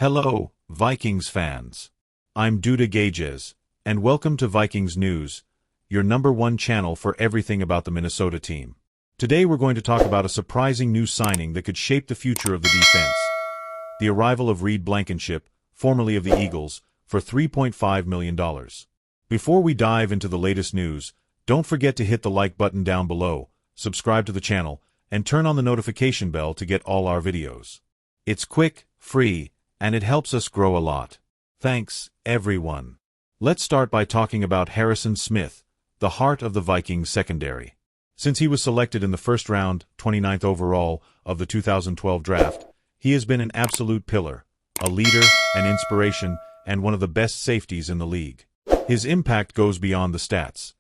Hello, Vikings fans. I'm Duda Gages, and welcome to Vikings News, your #1 channel for everything about the Minnesota team. Today we're going to talk about a surprising new signing that could shape the future of the defense. The arrival of Blankenship, formerly of the Eagles, for $3.5 million. Before we dive into the latest news, don't forget to hit the like button down below, subscribe to the channel, and turn on the notification bell to get all our videos. It's quick, free, and it helps us grow a lot. Thanks, everyone. Let's start by talking about Harrison Smith, the heart of the Vikings secondary. Since he was selected in the first round, 29th overall, of the 2012 draft, he has been an absolute pillar, a leader, an inspiration, and one of the best safeties in the league. His impact goes beyond the stats.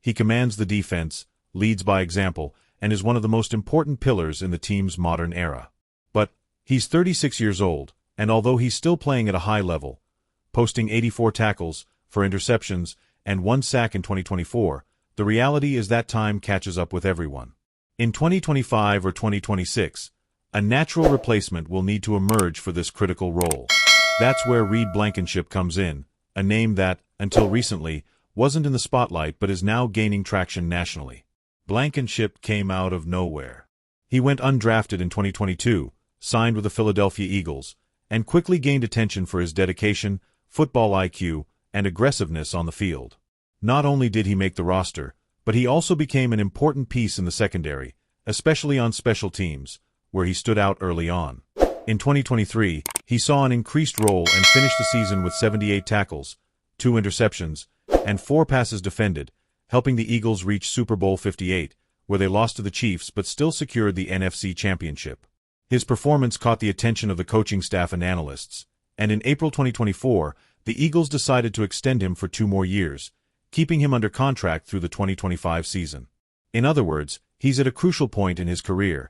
He commands the defense, leads by example, and is one of the most important pillars in the team's modern era. But he's 36 years old, and although he's still playing at a high level, posting 84 tackles, 4 interceptions, and 1 sack in 2024, the reality is that time catches up with everyone. In 2025 or 2026, a natural replacement will need to emerge for this critical role. That's where Blankenship comes in, a name that, until recently, wasn't in the spotlight but is now gaining traction nationally. Blankenship came out of nowhere. He went undrafted in 2022, signed with the Philadelphia Eagles, and quickly gained attention for his dedication, football IQ, and aggressiveness on the field. Not only did he make the roster, but he also became an important piece in the secondary, especially on special teams, where he stood out early on. In 2023, he saw an increased role and finished the season with 78 tackles, 2 interceptions, and 4 passes defended, helping the Eagles reach Super Bowl 58, where they lost to the Chiefs but still secured the NFC Championship. His performance caught the attention of the coaching staff and analysts, and in April 2024, the Eagles decided to extend him for 2 more years, keeping him under contract through the 2025 season. In other words, he's at a crucial point in his career.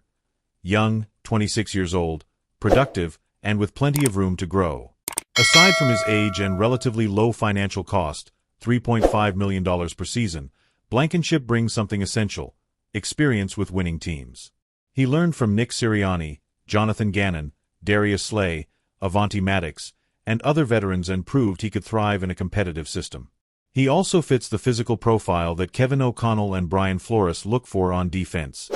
Young, 26 years old, productive, and with plenty of room to grow. Aside from his age and relatively low financial cost, $3.5 million per season, Blankenship brings something essential: experience with winning teams. He learned from Nick Sirianni, Jonathan Gannon, Darius Slay, Avonte Maddox, and other veterans and proved he could thrive in a competitive system. He also fits the physical profile that Kevin O'Connell and Brian Flores look for on defense: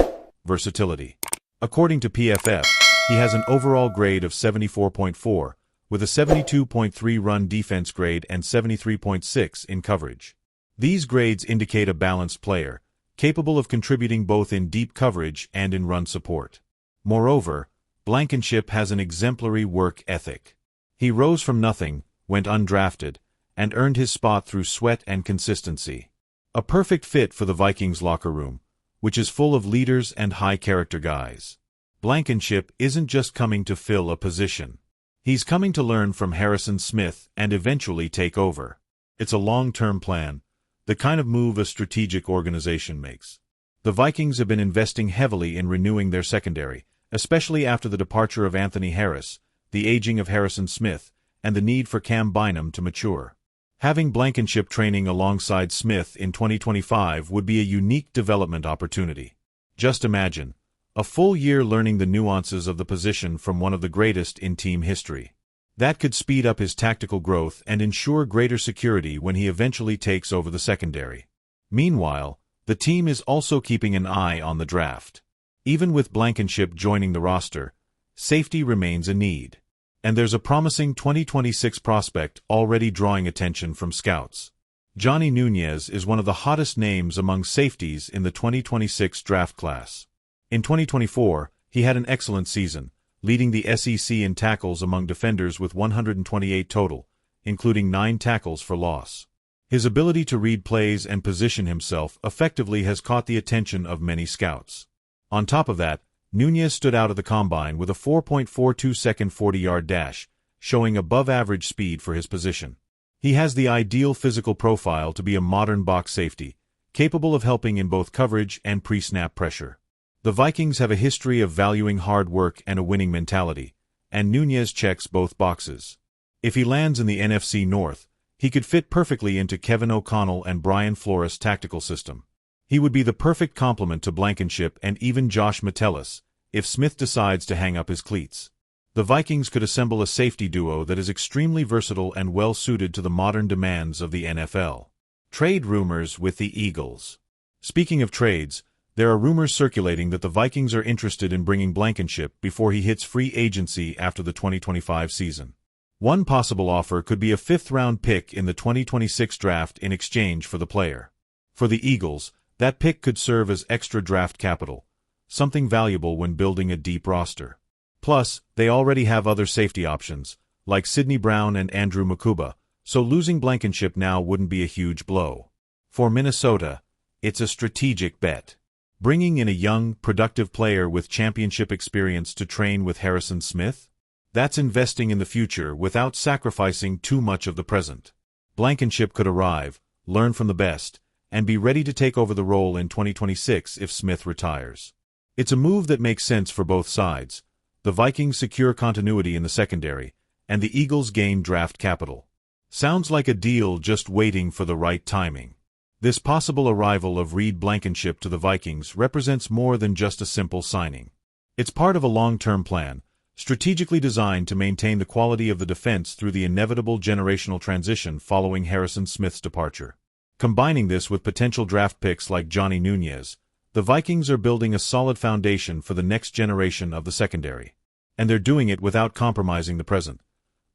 versatility. According to PFF, he has an overall grade of 74.4, with a 72.3 run defense grade and 73.6 in coverage. These grades indicate a balanced player, capable of contributing both in deep coverage and in run support. Moreover, Blankenship has an exemplary work ethic. He rose from nothing, went undrafted, and earned his spot through sweat and consistency. A perfect fit for the Vikings locker room, which is full of leaders and high-character guys. Blankenship isn't just coming to fill a position. He's coming to learn from Harrison Smith and eventually take over. It's a long-term plan, the kind of move a strategic organization makes. The Vikings have been investing heavily in renewing their secondary, especially after the departure of Anthony Harris, the aging of Harrison Smith, and the need for Cam Bynum to mature. Having Blankenship training alongside Smith in 2025 would be a unique development opportunity. Just imagine, a full year learning the nuances of the position from one of the greatest in team history. That could speed up his tactical growth and ensure greater security when he eventually takes over the secondary. Meanwhile, the team is also keeping an eye on the draft. Even with Blankenship joining the roster, safety remains a need. And there's a promising 2026 prospect already drawing attention from scouts. Johnny Nunez is one of the hottest names among safeties in the 2026 draft class. In 2024, he had an excellent season, leading the SEC in tackles among defenders with 128 total, including 9 tackles for loss. His ability to read plays and position himself effectively has caught the attention of many scouts. On top of that, Nunez stood out at the combine with a 4.42-second 40-yard dash, showing above-average speed for his position. He has the ideal physical profile to be a modern box safety, capable of helping in both coverage and pre-snap pressure. The Vikings have a history of valuing hard work and a winning mentality, and Nunez checks both boxes. If he lands in the NFC North, he could fit perfectly into Kevin O'Connell and Brian Flores' tactical system. He would be the perfect complement to Blankenship and even Josh Metellus, if Smith decides to hang up his cleats. The Vikings could assemble a safety duo that is extremely versatile and well-suited to the modern demands of the NFL. Trade rumors with the Eagles. Speaking of trades, there are rumors circulating that the Vikings are interested in bringing Blankenship before he hits free agency after the 2025 season. One possible offer could be a fifth-round pick in the 2026 draft in exchange for the player. For the Eagles, that pick could serve as extra draft capital, something valuable when building a deep roster. Plus, they already have other safety options, like Sidney Brown and Andrew Mukuba, so losing Blankenship now wouldn't be a huge blow. For Minnesota, it's a strategic bet. Bringing in a young, productive player with championship experience to train with Harrison Smith? That's investing in the future without sacrificing too much of the present. Blankenship could arrive, learn from the best, and be ready to take over the role in 2026 if Smith retires. It's a move that makes sense for both sides. The Vikings secure continuity in the secondary, and the Eagles gain draft capital. Sounds like a deal just waiting for the right timing. This possible arrival of Reed Blankenship to the Vikings represents more than just a simple signing. It's part of a long-term plan, strategically designed to maintain the quality of the defense through the inevitable generational transition following Harrison Smith's departure. Combining this with potential draft picks like Johnny Nunez, the Vikings are building a solid foundation for the next generation of the secondary. And they're doing it without compromising the present.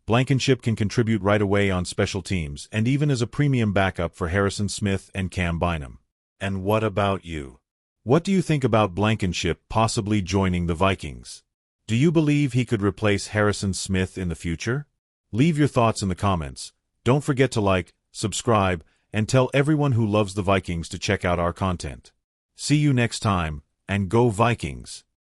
Blankenship can contribute right away on special teams and even as a premium backup for Harrison Smith and Cam Bynum. And what about you? What do you think about Blankenship possibly joining the Vikings? Do you believe he could replace Harrison Smith in the future? Leave your thoughts in the comments. Don't forget to like, subscribe, and tell everyone who loves the Vikings to check out our content. See you next time, and go Vikings!